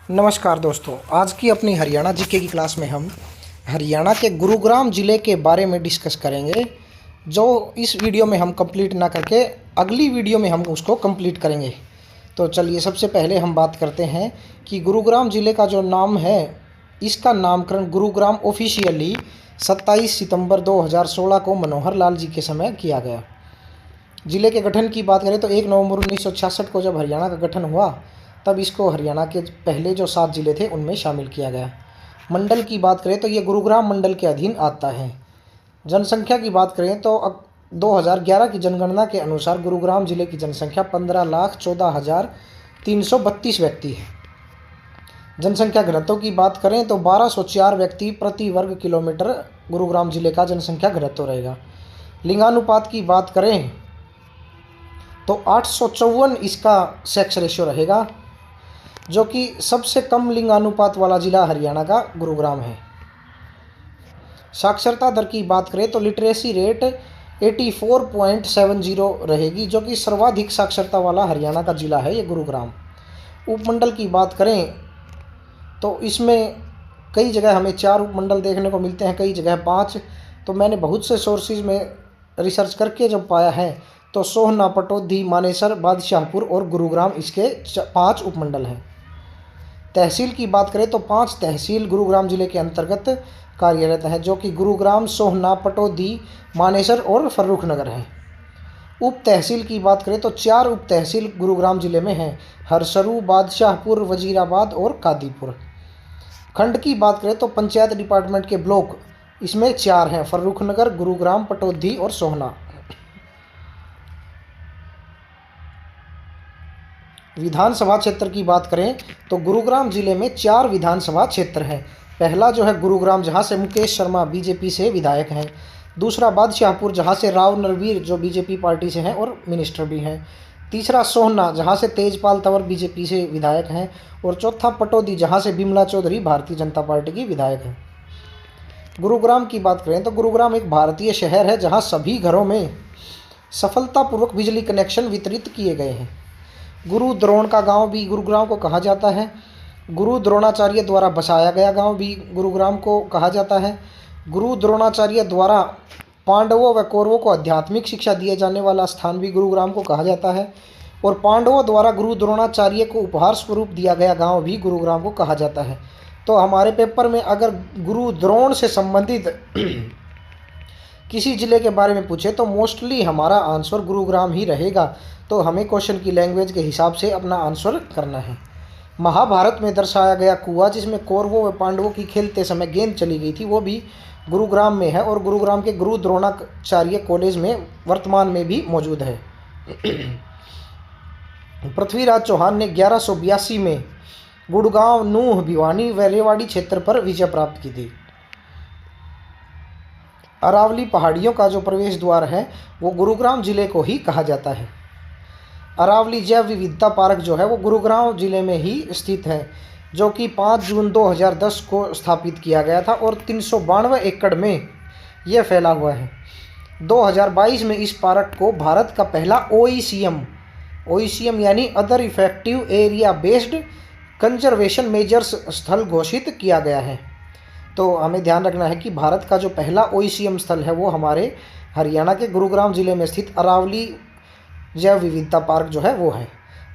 नमस्कार दोस्तों, आज की अपनी हरियाणा जीके की क्लास में हम हरियाणा के गुरुग्राम ज़िले के बारे में डिस्कस करेंगे। जो इस वीडियो में हम कंप्लीट ना करके अगली वीडियो में हम उसको कंप्लीट करेंगे। तो चलिए सबसे पहले हम बात करते हैं कि गुरुग्राम ज़िले का जो नाम है, इसका नामकरण गुरुग्राम ऑफिशियली 27 सितंबर 2016 को मनोहर लाल जी के समय किया गया। ज़िले के गठन की बात करें तो 1 नवंबर 1966 को जब हरियाणा का गठन हुआ, तब इसको हरियाणा के पहले जो 7 ज़िले थे उनमें शामिल किया गया। मंडल की बात करें तो ये गुरुग्राम मंडल के अधीन आता है। जनसंख्या की बात करें तो 2011 की जनगणना के अनुसार गुरुग्राम ज़िले की जनसंख्या 15,14,332 व्यक्ति है। जनसंख्या घनत्व की बात करें तो 1204 व्यक्ति प्रति वर्ग किलोमीटर गुरुग्राम ज़िले का जनसंख्या घनत्व रहेगा। लिंगानुपात की बात करें तो 854 इसका सेक्स रेशियो रहेगा, जो कि सबसे कम लिंगानुपात वाला ज़िला हरियाणा का गुरुग्राम है। साक्षरता दर की बात करें तो लिटरेसी रेट 84.70 रहेगी, जो कि सर्वाधिक साक्षरता वाला हरियाणा का ज़िला है ये गुरुग्राम। उपमंडल की बात करें तो इसमें कई जगह हमें 4 उपमंडल देखने को मिलते हैं, कई जगह 5। तो मैंने बहुत से सोर्सेज में रिसर्च करके जब पाया है तो सोहना, पटौदी, मानेसर, बादशाहपुर और गुरुग्राम इसके 5 उपमंडल हैं। तहसील की बात करें तो 5 तहसील गुरुग्राम ज़िले के अंतर्गत कार्यरत हैं, जो कि गुरुग्राम, सोहना, पटौदी, मानेसर और फर्रुखनगर हैं। उप तहसील की बात करें तो 4 उप तहसील गुरुग्राम ज़िले में हैं, हरसरू, बादशाहपुर, वजीराबाद और कादीपुर। खंड की बात करें तो पंचायत डिपार्टमेंट के ब्लॉक इसमें 4 हैं, फर्रुखनगर, गुरुग्राम, पटौदी और सोहना। विधानसभा क्षेत्र की बात करें तो गुरुग्राम ज़िले में 4 विधानसभा क्षेत्र हैं। पहला जो है गुरुग्राम, जहां से मुकेश शर्मा बीजेपी से विधायक हैं। दूसरा बादशाहपुर, जहां से राव नरवीर जो बीजेपी पार्टी से हैं और मिनिस्टर भी हैं। तीसरा सोहना, जहां से तेजपाल तंवर बीजेपी से विधायक हैं। और चौथा पटौदी, जहां से बिमला चौधरी भारतीय जनता पार्टी की विधायक हैं। गुरुग्राम की बात करें तो गुरुग्राम एक भारतीय शहर है जहाँ सभी घरों में सफलतापूर्वक बिजली कनेक्शन वितरित किए गए हैं। गुरु द्रोण का गांव भी गुरुग्राम को कहा जाता है। गुरु द्रोणाचार्य द्वारा बसाया गया गांव भी गुरुग्राम को कहा जाता है। गुरु द्रोणाचार्य द्वारा पांडवों व कौरवों को आध्यात्मिक शिक्षा दिए जाने वाला स्थान भी गुरुग्राम को कहा जाता है। और पांडवों द्वारा गुरु द्रोणाचार्य को उपहार स्वरूप दिया गया गांव भी गुरुग्राम को कहा जाता है। तो हमारे पेपर में अगर गुरु द्रोण से संबंधित किसी ज़िले के बारे में पूछे तो मोस्टली हमारा आंसर गुरुग्राम ही रहेगा। तो हमें क्वेश्चन की लैंग्वेज के हिसाब से अपना आंसर करना है। महाभारत में दर्शाया गया कुआं, जिसमें कौरवों व पांडवों की खेलते समय गेंद चली गई थी, वो भी गुरुग्राम में है और गुरुग्राम के गुरु द्रोणाचार्य कॉलेज में वर्तमान में भी मौजूद है। पृथ्वीराज चौहान ने 1182 में गुड़गांव, नूह, भिवानी व रेवाड़ी क्षेत्र पर विजय प्राप्त की थी। अरावली पहाड़ियों का जो प्रवेश द्वार है वो गुरुग्राम ज़िले को ही कहा जाता है। अरावली जैव विविधता पार्क जो है वो गुरुग्राम ज़िले में ही स्थित है, जो कि 5 जून 2010 को स्थापित किया गया था और 392 एकड़ में यह फैला हुआ है। 2022 में इस पार्क को भारत का पहला OECM यानी other effective area based conservation measures स्थल घोषित किया गया है। तो हमें ध्यान रखना है कि भारत का जो पहला OECM स्थल है वो हमारे हरियाणा के गुरुग्राम ज़िले में स्थित अरावली जैव विविधता पार्क जो है वो है।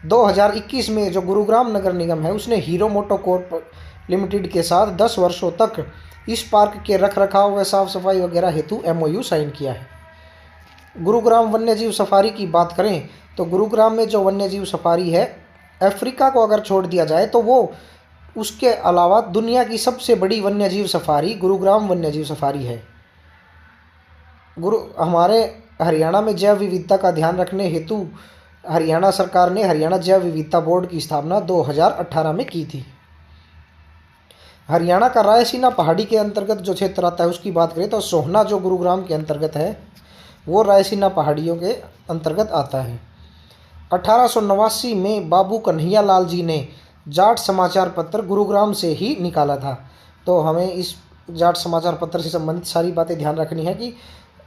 2021 में जो गुरुग्राम नगर निगम है उसने हीरो मोटोकॉर्प लिमिटेड के साथ 10 वर्षों तक इस पार्क के रखरखाव व साफ सफाई वगैरह हेतु MOU साइन किया है। गुरुग्राम वन्यजीव सफारी की बात करें तो गुरुग्राम में जो वन्यजीव सफारी है, अफ्रीका को अगर छोड़ दिया जाए तो वो उसके अलावा दुनिया की सबसे बड़ी वन्यजीव सफारी गुरुग्राम वन्यजीव सफारी है। हमारे हरियाणा में जैव विविधता का ध्यान रखने हेतु हरियाणा सरकार ने हरियाणा जैव विविधता बोर्ड की स्थापना 2018 में की थी। हरियाणा का रायसीना पहाड़ी के अंतर्गत जो क्षेत्र आता है उसकी बात करें तो सोहना जो गुरुग्राम के अंतर्गत है वो रायसीना पहाड़ियों के अंतर्गत आता है। 1889 में बाबू कन्हैया लाल जी ने जाट समाचार पत्र गुरुग्राम से ही निकाला था। तो हमें इस जाट समाचार पत्र से संबंधित सारी बातें ध्यान रखनी है कि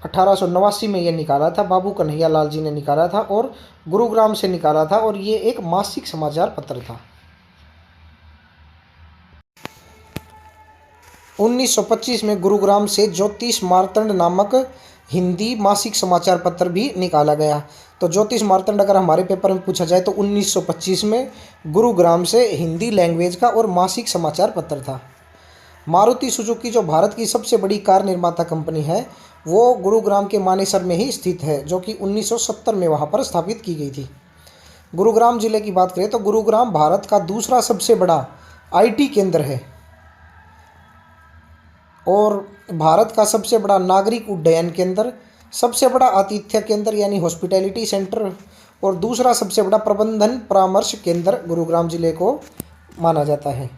1889 में ये निकाला था, बाबू कन्हैया लाल जी ने निकाला था और गुरुग्राम से निकाला था और ये एक मासिक समाचार पत्र था। 1925 में गुरुग्राम से ज्योतिष मार्तंड नामक हिंदी मासिक समाचार पत्र भी निकाला गया। तो ज्योतिष मार्तंड अगर हमारे पेपर में पूछा जाए तो 1925 में गुरुग्राम से हिंदी लैंग्वेज का और मासिक समाचार पत्र था। मारुति सुजुकी जो भारत की सबसे बड़ी कार निर्माता कंपनी है, वो गुरुग्राम के मानेसर में ही स्थित है, जो कि 1970 में वहाँ पर स्थापित की गई थी। गुरुग्राम जिले की बात करें तो गुरुग्राम भारत का दूसरा सबसे बड़ा आईटी केंद्र है और भारत का सबसे बड़ा नागरिक उड्डयन केंद्र, सबसे बड़ा आतिथ्य केंद्र यानी हॉस्पिटैलिटी सेंटर और दूसरा सबसे बड़ा प्रबंधन परामर्श केंद्र गुरुग्राम जिले को माना जाता है।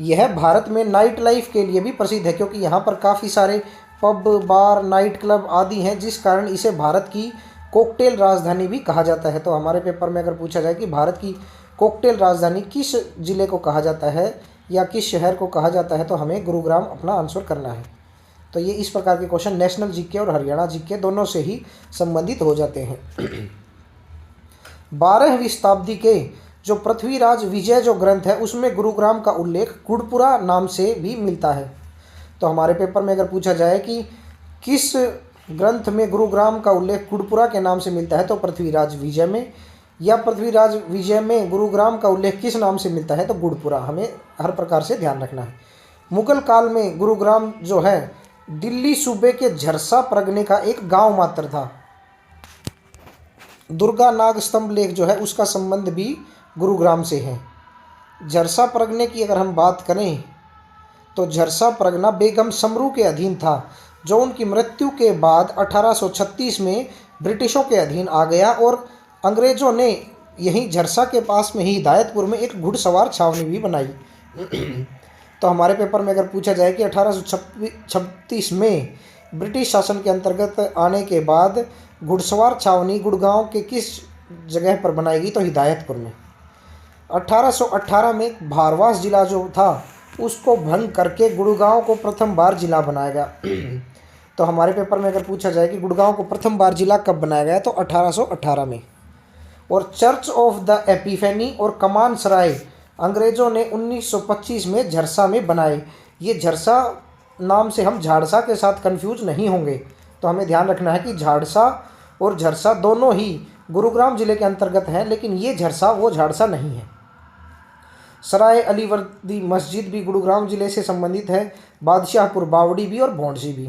यह भारत में नाइट लाइफ के लिए भी प्रसिद्ध है, क्योंकि यहाँ पर काफ़ी सारे पब, बार, नाइट क्लब आदि हैं, जिस कारण इसे भारत की कॉकटेल राजधानी भी कहा जाता है। तो हमारे पेपर में अगर पूछा जाए कि भारत की कॉकटेल राजधानी किस जिले को कहा जाता है या किस शहर को कहा जाता है, तो हमें गुरुग्राम अपना आंसर करना है। तो ये इस प्रकार के क्वेश्चन नेशनल जीके और हरियाणा जीके दोनों से ही संबंधित हो जाते हैं। 12वीं शताब्दी के जो पृथ्वीराज विजय जो ग्रंथ है, उसमें गुरुग्राम का उल्लेख गुड़पुरा नाम से भी मिलता है। तो हमारे पेपर में अगर पूछा जाए कि किस ग्रंथ में गुरुग्राम का उल्लेख गुड़पुरा के नाम से मिलता है, तो पृथ्वीराज विजय में, या पृथ्वीराज विजय में गुरुग्राम का उल्लेख किस नाम से मिलता है, तो गुड़पुरा। हमें हर प्रकार से ध्यान रखना है। मुगल काल में गुरुग्राम जो है दिल्ली सूबे के झरसा परगने का एक गांव मात्र था। दुर्गा नाग स्तंभ लेख जो है उसका संबंध भी गुरुग्राम से है। झरसा परगने की अगर हम बात करें तो झरसा परगना बेगम समरू के अधीन था, जो उनकी मृत्यु के बाद 1836 में ब्रिटिशों के अधीन आ गया और अंग्रेज़ों ने यहीं झरसा के पास में ही हिदायतपुर में एक घुड़सवार छावनी भी बनाई। तो हमारे पेपर में अगर पूछा जाए कि 1836 में ब्रिटिश शासन के अंतर्गत आने के बाद घुड़सवार छावनी गुड़गांव के किस जगह पर बनाई गई, तो हिदायतपुर में। 1818 में भारवास जिला जो था उसको भंग करके गुड़गांव को प्रथम बार जिला बनाया गया। तो हमारे पेपर में अगर पूछा जाए कि गुड़गांव को प्रथम बार जिला कब बनाया गया, तो 1818 में। और चर्च ऑफ द एपिफेनी और कमान सराय अंग्रेज़ों ने 1925 में झरसा में बनाए। ये झरसा नाम से हम झाड़सा के साथ कंफ्यूज नहीं होंगे। तो हमें ध्यान रखना है कि झाड़सा और झरसा दोनों ही गुरुग्राम जिले के अंतर्गत हैं, लेकिन ये झरसा वो झाड़सा नहीं है। सराय अलीवर्दी मस्जिद भी गुरुग्राम जिले से संबंधित है, बादशाहपुर बावड़ी भी और भौंडसी भी।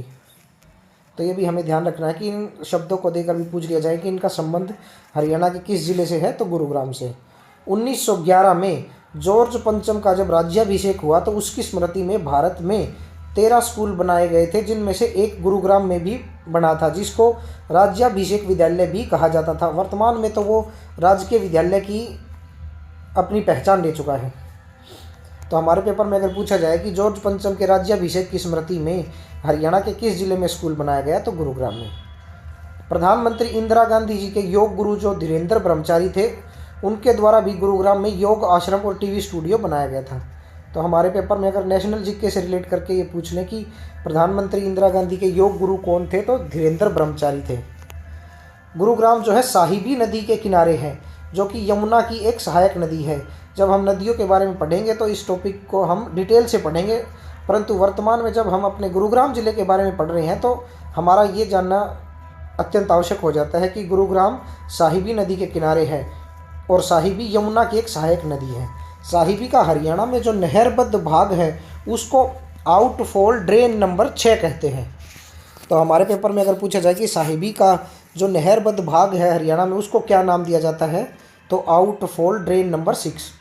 तो ये भी हमें ध्यान रखना है कि इन शब्दों को देकर भी पूछ लिया जाए कि इनका संबंध हरियाणा के किस जिले से है, तो गुरुग्राम से। 1911 में जॉर्ज पंचम का जब राज्याभिषेक हुआ तो उसकी स्मृति में भारत में 13 स्कूल बनाए गए थे, जिनमें से एक गुरुग्राम में भी बना था, जिसको राज्याभिषेक विद्यालय भी कहा जाता था। वर्तमान में तो वो राजकीय विद्यालय की अपनी पहचान ले चुका है। तो हमारे पेपर में अगर पूछा जाए कि जॉर्ज पंचम के राज्याभिषेक की स्मृति में हरियाणा के किस जिले में स्कूल बनाया गया, तो गुरुग्राम में। प्रधानमंत्री इंदिरा गांधी जी के योग गुरु जो धीरेन्द्र ब्रह्मचारी थे, उनके द्वारा भी गुरुग्राम में योग आश्रम और टीवी स्टूडियो बनाया गया था। तो हमारे पेपर में अगर नेशनल जीके से रिलेट करके ये पूछ लें कि प्रधानमंत्री इंदिरा गांधी के योग गुरु कौन थे, तो धीरेन्द्र ब्रह्मचारी थे। गुरुग्राम जो है साहिबी नदी के किनारे है, जो कि यमुना की एक सहायक नदी है। जब हम नदियों के बारे में पढ़ेंगे तो इस टॉपिक को हम डिटेल से पढ़ेंगे, परंतु वर्तमान में जब हम अपने गुरुग्राम जिले के बारे में पढ़ रहे हैं तो हमारा ये जानना अत्यंत आवश्यक हो जाता है कि गुरुग्राम साहिबी नदी के किनारे है और साहिबी यमुना की एक सहायक नदी है। साहिबी का हरियाणा में जो नहरबद्ध भाग है उसको आउटफॉल ड्रेन नंबर 6 कहते हैं। तो हमारे पेपर में अगर पूछा जाए कि साहिबी का जो नहरबद्ध भाग है हरियाणा में उसको क्या नाम दिया जाता है, तो आउटफॉल ड्रेन नंबर 6।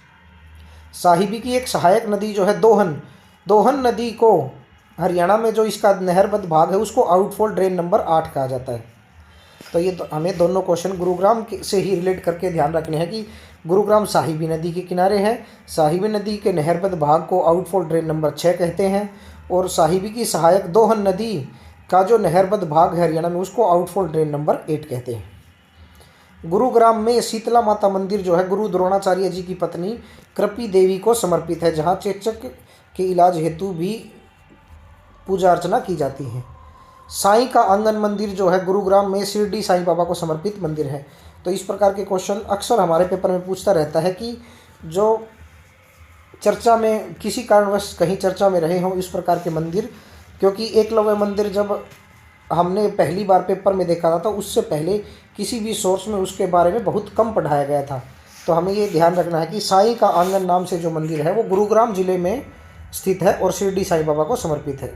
साहिबी की एक सहायक नदी जो है दोहन नदी को हरियाणा में जो इसका नहरबद्ध भाग है उसको आउटफॉल ड्रेन नंबर 8 कहा जाता है। तो ये हमें दोनों क्वेश्चन गुरुग्राम से ही रिलेट करके ध्यान रखने हैं कि गुरुग्राम साहिबी नदी के किनारे है, साहिबी नदी के नहरबद्ध भाग को आउटफॉल ड्रेन नंबर 6 कहते हैं और साहिबी की सहायक दोहन नदी का जो नहरबद्ध भाग है हरियाणा में उसको आउटफॉल ड्रेन नंबर 8 कहते हैं। गुरुग्राम में शीतला माता मंदिर जो है गुरु द्रोणाचार्य जी की पत्नी कृपी देवी को समर्पित है, जहाँ चेचक के इलाज हेतु भी पूजा अर्चना की जाती है। साईं का आंगन मंदिर जो है गुरुग्राम में शिरडी साईं बाबा को समर्पित मंदिर है। तो इस प्रकार के क्वेश्चन अक्सर हमारे पेपर में पूछता रहता है कि जो चर्चा में किसी कारणवश कहीं चर्चा में रहे हों इस प्रकार के मंदिर, क्योंकि एकलव्य मंदिर जब हमने पहली बार पेपर में देखा था तो उससे पहले किसी भी सोर्स में उसके बारे में बहुत कम पढ़ाया गया था। तो हमें ये ध्यान रखना है कि साईं का आंगन नाम से जो मंदिर है वो गुरुग्राम जिले में स्थित है और शिरडी साईं बाबा को समर्पित है।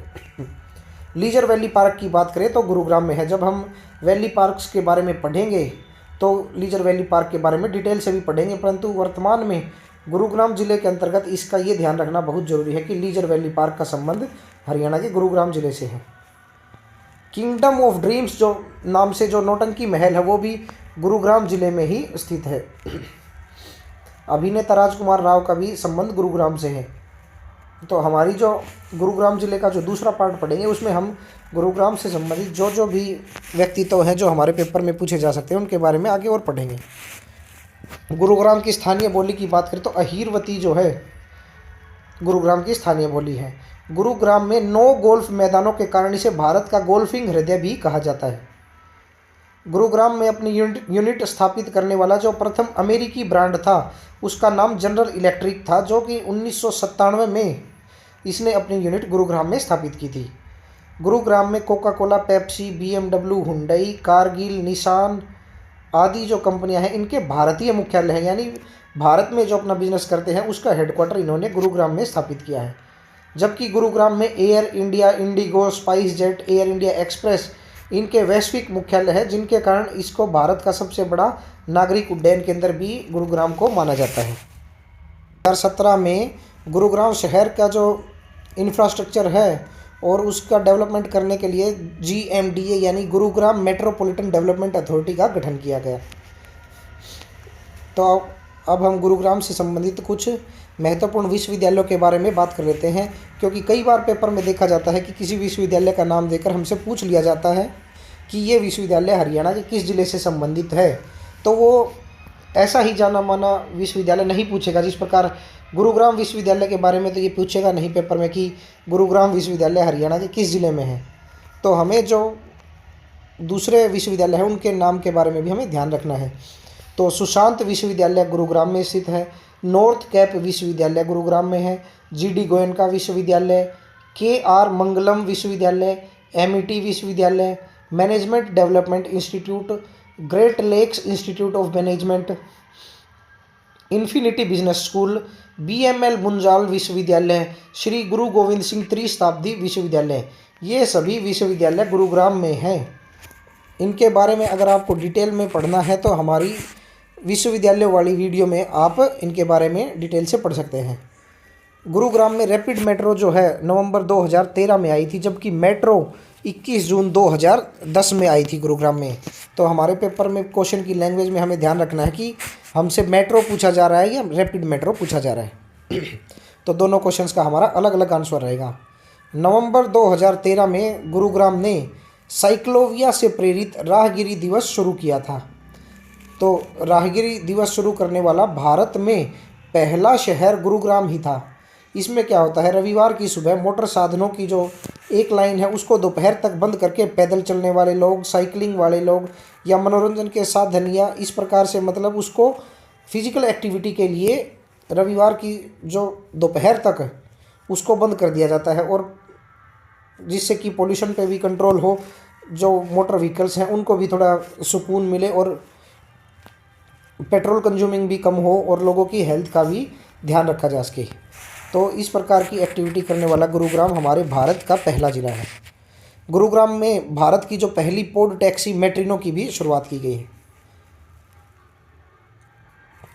लीजर वैली पार्क की बात करें तो गुरुग्राम में है। जब हम वैली पार्क्स के बारे में पढ़ेंगे तो लीजर वैली पार्क के बारे में डिटेल से भी पढ़ेंगे, परंतु वर्तमान में गुरुग्राम जिले के अंतर्गत इसका ये ध्यान रखना बहुत ज़रूरी है कि लीजर वैली पार्क का संबंध हरियाणा के गुरुग्राम जिले से है। किंगडम ऑफ ड्रीम्स जो नाम से जो नौटंकी महल है वो भी गुरुग्राम जिले में ही स्थित है। अभिनेता राजकुमार राव का भी संबंध गुरुग्राम से है। तो हमारी जो गुरुग्राम जिले का जो दूसरा पार्ट पढ़ेंगे उसमें हम गुरुग्राम से संबंधित जो भी व्यक्तित्व हैं जो हमारे पेपर में पूछे जा सकते हैं उनके बारे में आगे और पढ़ेंगे। गुरुग्राम की स्थानीय बोली की बात करें तो अहीरवती जो है गुरुग्राम की स्थानीय बोली है। गुरुग्राम में 9 गोल्फ मैदानों के कारण इसे भारत का गोल्फिंग हृदय भी कहा जाता है। गुरुग्राम में अपनी यूनिट स्थापित करने वाला जो प्रथम अमेरिकी ब्रांड था उसका नाम जनरल इलेक्ट्रिक था, जो कि 1997 में इसने अपनी यूनिट गुरुग्राम में स्थापित की थी। गुरुग्राम में Coca Cola, Pepsi, BMW, Hyundai, Kargil, निशान आदि जो कंपनियां हैं इनके भारतीय मुख्यालय हैं, यानी भारत में जो अपना बिजनेस करते हैं उसका हेडक्वार्टर इन्होंने गुरुग्राम में स्थापित किया है। जबकि गुरुग्राम में air India, Indigo, spice jet, air India express इनके वैश्विक मुख्यालय है, जिनके कारण इसको भारत का सबसे बड़ा नागरिक उड्डयन केंद्र भी गुरुग्राम को माना जाता है। 2017 में गुरुग्राम शहर का जो इंफ्रास्ट्रक्चर है और उसका डेवलपमेंट करने के लिए GMDA यानी गुरुग्राम मेट्रोपॉलिटन डेवलपमेंट अथॉरिटी का गठन किया गया। तो अब हम गुरुग्राम से संबंधित कुछ महत्वपूर्ण विश्वविद्यालयों के बारे में बात कर लेते हैं, क्योंकि कई बार पेपर में देखा जाता है कि किसी विश्वविद्यालय का नाम देकर हमसे पूछ लिया जाता है कि ये विश्वविद्यालय हरियाणा के किस जिले से संबंधित है। तो वो ऐसा ही जाना माना विश्वविद्यालय नहीं पूछेगा। जिस प्रकार गुरुग्राम विश्वविद्यालय के बारे में तो ये पूछेगा नहीं पेपर में कि गुरुग्राम विश्वविद्यालय हरियाणा के किस ज़िले में है। तो हमें जो दूसरे विश्वविद्यालय हैं उनके नाम के बारे में भी हमें ध्यान रखना है। तो सुशांत विश्वविद्यालय गुरुग्राम में स्थित है। नॉर्थ कैप विश्वविद्यालय गुरुग्राम में है। GD गोयनका विश्वविद्यालय, KR मंगलम विश्वविद्यालय, MET विश्वविद्यालय, management development institute, great lakes institute of management, infinity business school, BML Munjal विश्वविद्यालय, श्री गुरु गोविंद सिंह त्रिशताब्दी विश्वविद्यालय, ये सभी विश्वविद्यालय गुरुग्राम में हैं। इनके बारे में अगर आपको डिटेल में पढ़ना है तो हमारी विश्वविद्यालय वाली वीडियो में आप इनके बारे में डिटेल से पढ़ सकते हैं। गुरुग्राम में रैपिड मेट्रो जो है नवंबर 2013 में आई थी, जबकि मेट्रो 21 जून 2010 में आई थी गुरुग्राम में। तो हमारे पेपर में क्वेश्चन की लैंग्वेज में हमें ध्यान रखना है कि हमसे मेट्रो पूछा जा रहा है या रैपिड मेट्रो पूछा जा रहा है। तो दोनों क्वेश्चंस का हमारा अलग अलग आंसर रहेगा। नवंबर 2013 में गुरुग्राम ने साइक्लोविया से प्रेरित राहगिरी दिवस शुरू किया था। तो राहगिरी दिवस शुरू करने वाला भारत में पहला शहर गुरुग्राम ही था। इसमें क्या होता है, रविवार की सुबह मोटर साधनों की जो एक लाइन है उसको दोपहर तक बंद करके पैदल चलने वाले लोग, साइकिलिंग वाले लोग या मनोरंजन के साधन या इस प्रकार से मतलब उसको फिजिकल एक्टिविटी के लिए रविवार की जो दोपहर तक उसको बंद कर दिया जाता है, और जिससे कि पोल्यूशन पे भी कंट्रोल हो, जो मोटर व्हीकल्स हैं उनको भी थोड़ा सुकून मिले और पेट्रोल कंज्यूमिंग भी कम हो और लोगों की हेल्थ का भी ध्यान रखा जा सके। तो इस प्रकार की एक्टिविटी करने वाला गुरुग्राम हमारे भारत का पहला ज़िला है। गुरुग्राम में भारत की जो पहली पोड टैक्सी मेट्रिनो की भी शुरुआत की गई है।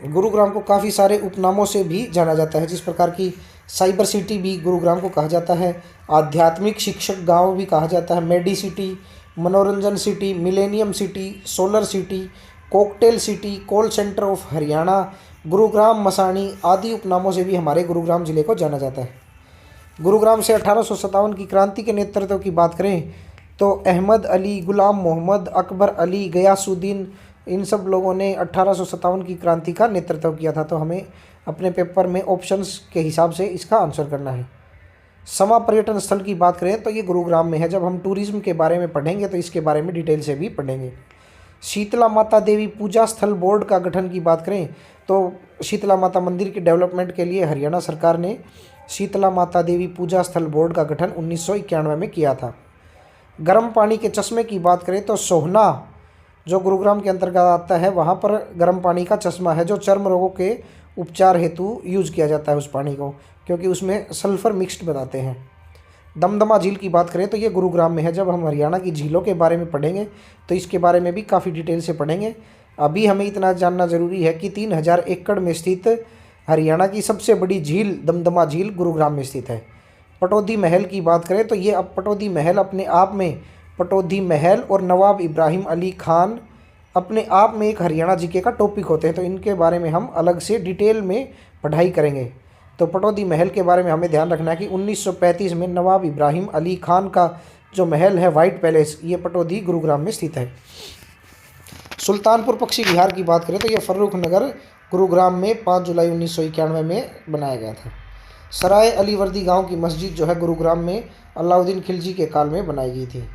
गुरुग्राम को काफ़ी सारे उपनामों से भी जाना जाता है, जिस प्रकार की साइबर सिटी भी गुरुग्राम को कहा जाता है, आध्यात्मिक शिक्षक गांव भी कहा जाता है, मेडी सिटी, मनोरंजन city, millennium city, solar city, cocktail city, call centre of Haryana, Gurugram Masani आदि उपनामों से भी हमारे गुरुग्राम ज़िले को जाना जाता है। गुरुग्राम से 1857 की क्रांति के नेतृत्व की बात करें तो अहमद अली, गुलाम मोहम्मद, अकबर अली, गयासुद्दीन, इन सब लोगों ने 1857 की क्रांति का नेतृत्व किया था। तो हमें अपने पेपर में ऑप्शंस के हिसाब से इसका आंसर करना है। समा पर्यटन स्थल की बात करें तो ये गुरुग्राम में है। जब हम टूरिज्म के बारे में पढ़ेंगे तो इसके बारे में डिटेल से भी पढ़ेंगे। शीतला माता देवी पूजा स्थल बोर्ड का गठन की बात करें तो शीतला माता मंदिर के डेवलपमेंट के लिए हरियाणा सरकार ने शीतला माता देवी पूजा स्थल बोर्ड का गठन 1991 में किया था। गर्म पानी के चश्मे की बात करें तो सोहना जो गुरुग्राम के अंतर्गत आता है, वहाँ पर गर्म पानी का चश्मा है जो चर्म रोगों के उपचार हेतु यूज़ किया जाता है उस पानी को, क्योंकि उसमें सल्फ़र मिक्स्ड बताते हैं। दमदमा झील की बात करें तो ये गुरुग्राम में है। जब हम हरियाणा की झीलों के बारे में पढ़ेंगे तो इसके बारे में भी काफ़ी डिटेल से पढ़ेंगे। अभी हमें इतना जानना ज़रूरी है कि 3000 एकड़ में स्थित हरियाणा की सबसे बड़ी झील दमदमा झील गुरुग्राम में स्थित है। पटौदी महल की बात करें तो ये अब पटौदी महल अपने आप में, पटौदी महल और नवाब इब्राहिम अली खान अपने आप में एक हरियाणा जीके का टॉपिक होते हैं, तो इनके बारे में हम अलग से डिटेल में पढ़ाई करेंगे। तो पटौदी महल के बारे में हमें ध्यान रखना है कि 1935 में नवाब इब्राहिम अली खान का जो महल है वाइट पैलेस, ये पटौदी गुरुग्राम में स्थित है। सुल्तानपुर पक्षी विहार की बात करें तो ये फर्रुख नगर गुरुग्राम में 5 जुलाई 1991 में बनाया गया था। सराय अलीवर्दी गांव की मस्जिद जो है गुरुग्राम में अलाउद्दीन खिलजी के काल में बनाई गई थी।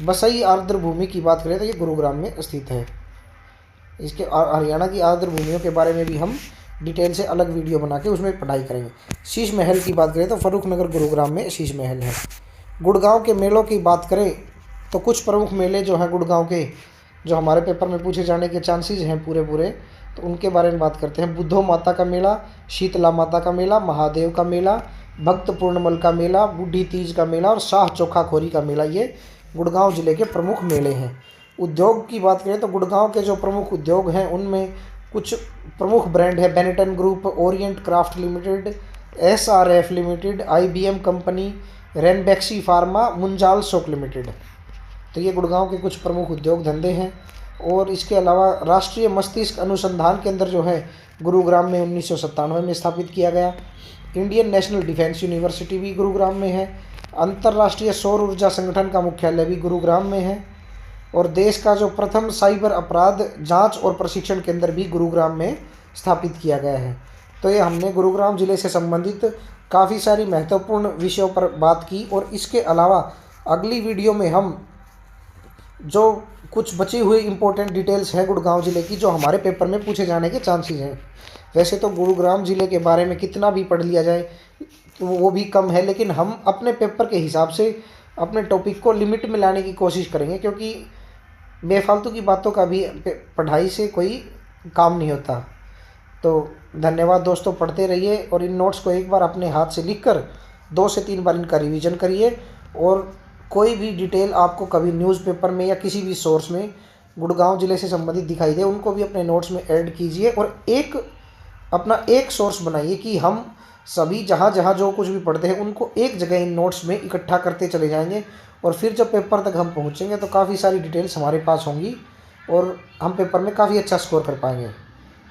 बसई आर्द्र भूमि की बात करें तो ये गुरुग्राम में स्थित है। इसके हरियाणा की आर्द्र भूमियों के बारे में भी हम डिटेल से अलग वीडियो बना के उसमें पढ़ाई करेंगे। शीश महल की बात करें तो फर्रुख नगर गुरुग्राम में शीश महल है। गुड़गांव के मेलों की बात करें तो कुछ प्रमुख मेले जो हैं गुड़गांव के, जो हमारे पेपर में पूछे जाने के चांसेस हैं पूरे, तो उनके बारे में बात करते हैं। बुद्धो माता का मेला, शीतला माता का मेला, महादेव का मेला, भक्त पूर्णमल का मेला, बूढ़ी तीज का मेला और शाह चोखाखोरी का मेला, ये गुड़गांव ज़िले के प्रमुख मेले हैं। उद्योग की बात करें तो गुड़गांव के जो प्रमुख उद्योग हैं उनमें कुछ प्रमुख ब्रांड है। Benetton group, Orient craft limited, SRF limited, IBM company, Ranbaxy pharma, Munjal शोक लिमिटेड। तो ये गुड़गांव के कुछ प्रमुख उद्योग धंधे हैं। और इसके अलावा राष्ट्रीय मस्तिष्क अनुसंधान केंद्र जो है गुरुग्राम में 1997 में स्थापित किया गया। इंडियन नेशनल डिफेंस यूनिवर्सिटी भी गुरुग्राम में है। अंतर्राष्ट्रीय सौर ऊर्जा संगठन का मुख्यालय भी गुरुग्राम में है। और देश का जो प्रथम साइबर अपराध जांच और प्रशिक्षण केंद्र भी गुरुग्राम में स्थापित किया गया है। तो ये हमने गुरुग्राम ज़िले से संबंधित काफ़ी सारी महत्वपूर्ण विषयों पर बात की। और इसके अलावा अगली वीडियो में हम जो कुछ बची हुई इम्पोर्टेंट डिटेल्स हैं गुड़गांव ज़िले की, जो हमारे पेपर में पूछे जाने के चांसेस हैं। वैसे तो गुरुग्राम ज़िले के बारे में कितना भी पढ़ लिया जाए तो वो भी कम है, लेकिन हम अपने पेपर के हिसाब से अपने टॉपिक को लिमिट में लाने की कोशिश करेंगे, क्योंकि बेफालतू की बातों का भी पढ़ाई से कोई काम नहीं होता। तो धन्यवाद दोस्तों, पढ़ते रहिए और इन नोट्स को एक बार अपने हाथ से लिखकर 2 से 3 बार इनका रिवीजन करिए। और कोई भी डिटेल आपको कभी न्यूज़पेपर में या किसी भी सोर्स में गुड़गांव ज़िले से संबंधित दिखाई दे, उनको भी अपने नोट्स में ऐड कीजिए और अपना एक सोर्स बनाइए कि हम सभी जहाँ जहाँ जो कुछ भी पढ़ते हैं उनको एक जगह इन नोट्स में इकट्ठा करते चले जाएंगे। और फिर जब पेपर तक हम पहुँचेंगे तो काफ़ी सारी डिटेल्स हमारे पास होंगी और हम पेपर में काफ़ी अच्छा स्कोर कर पाएंगे।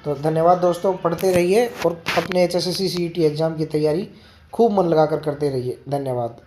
तो धन्यवाद दोस्तों, पढ़ते रहिए और अपने HSSC CET एग्ज़ाम की तैयारी खूब मन लगाकर करते रहिए। धन्यवाद।